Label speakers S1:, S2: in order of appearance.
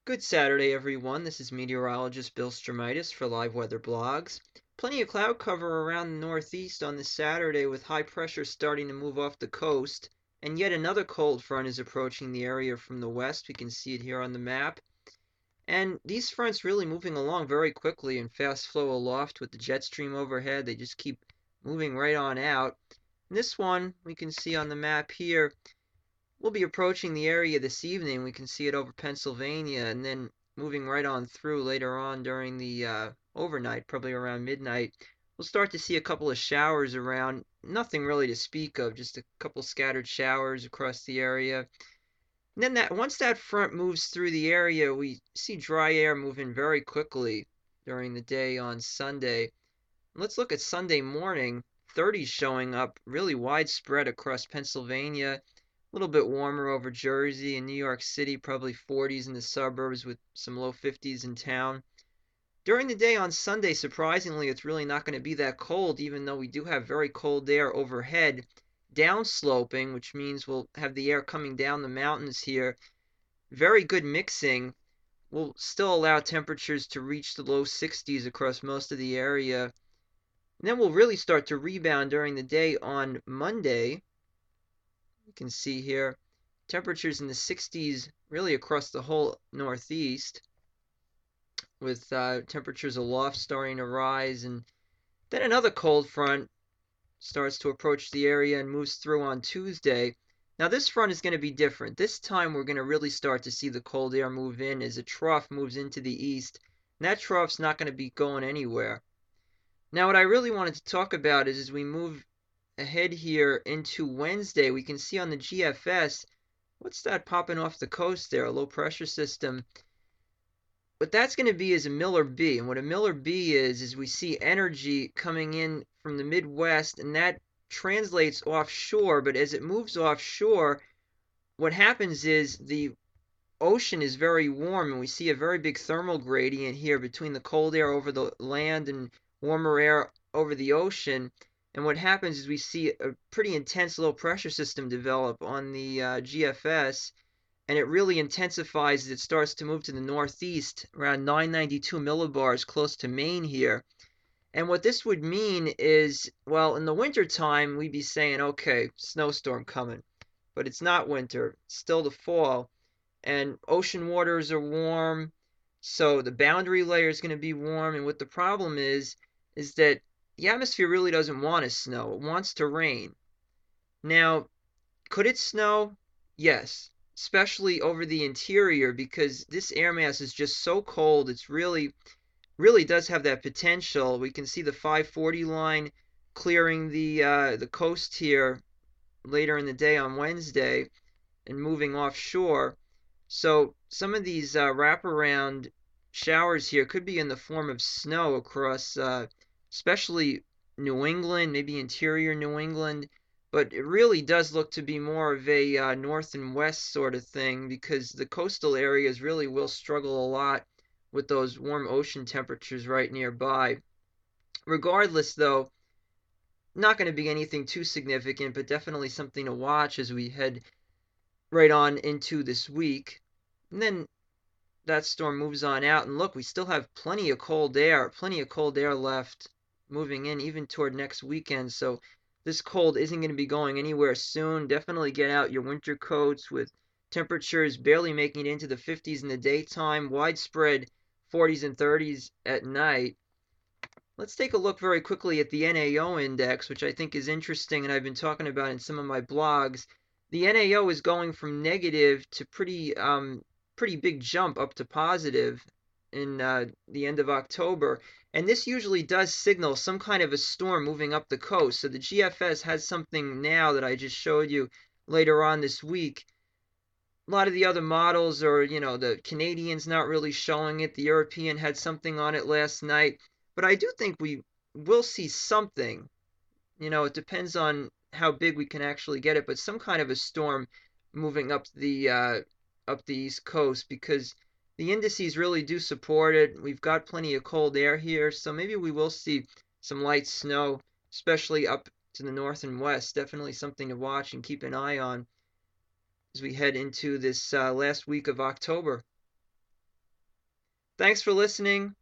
S1: Good Saturday, everyone. This is meteorologist Bill Stromitis for Live Weather Blogs. Plenty of cloud cover around the Northeast on this Saturday with high pressure starting to move off the coast. And yet another cold front is approaching the area from the west. We can see it here on the map. And these fronts really moving along very quickly in fast flow aloft with the jet stream overhead. They just keep moving right on out. And this one we can see on the map here. We'll be approaching the area this evening. We can see it over Pennsylvania and then moving right on through later on during the overnight, probably around midnight. We'll start to see a couple of showers around. Nothing really to speak of, just a couple scattered showers across the area. And then once that front moves through the area, we see dry air moving very quickly during the day on Sunday. Let's look at Sunday morning. 30s showing up really widespread across Pennsylvania. A little bit warmer over Jersey and New York City, probably 40s in the suburbs with some low 50s in town. During the day on Sunday, surprisingly, it's really not going to be that cold, even though we do have very cold air overhead, downsloping, which means we'll have the air coming down the mountains here. Very good mixing will still allow temperatures to reach the low 60s across most of the area. And then we'll really start to rebound during the day on Monday. You can see here temperatures in the 60s really across the whole Northeast, with temperatures aloft starting to rise. And then another cold front starts to approach the area and moves through on Tuesday. Now, this front is going to be different. This time, we're going to really start to see the cold air move in as a trough moves into the east. And that trough's not going to be going anywhere. Now, what I really wanted to talk about is as we move ahead here into Wednesday, we can see on the GFS, what's that popping off the coast there? A low pressure system. What that's going to be is a Miller B. And what a Miller B is we see energy coming in from the Midwest, and that translates offshore. But as it moves offshore, what happens is the ocean is very warm, and we see a very big thermal gradient here between the cold air over the land and warmer air over the ocean. And what happens is we see a pretty intense low pressure system develop on the GFS, and it really intensifies as it starts to move to the northeast around 992 millibars close to Maine here. And what this would mean is, well, in the wintertime, we'd be saying, okay, snowstorm coming. But it's not winter, it's still the fall. And ocean waters are warm, so the boundary layer is going to be warm. And what the problem is that the atmosphere really doesn't want to snow. It wants to rain. Now, could it snow? Yes, especially over the interior because this air mass is just so cold. It's really does have that potential. We can see the 540 line clearing the coast here later in the day on Wednesday and moving offshore. So some of these wraparound showers here could be in the form of snow across, especially New England, maybe interior New England. But it really does look to be more of a north and west sort of thing because the coastal areas really will struggle a lot with those warm ocean temperatures right nearby. Regardless, though, not going to be anything too significant, but definitely something to watch as we head right on into this week. And then that storm moves on out, and look, we still have plenty of cold air left moving in even toward next weekend. So this cold isn't going to be going anywhere soon. Definitely get out your winter coats with temperatures barely making it into the 50s in the daytime, widespread 40s and 30s at night. Let's take a look very quickly at the NAO index, which I think is interesting and I've been talking about in some of my blogs. The NAO is going from negative to pretty big jump up to positive in the end of October. And this usually does signal some kind of a storm moving up the coast. So the GFS has something now that I just showed you later on this week. A lot of the other models are, the Canadian's not really showing it. The European had something on it last night. But I do think we will see something. It depends on how big we can actually get it, but some kind of a storm moving up the East Coast because the indices really do support it. We've got plenty of cold air here, so maybe we will see some light snow, especially up to the north and west. Definitely something to watch and keep an eye on as we head into this last week of October. Thanks for listening.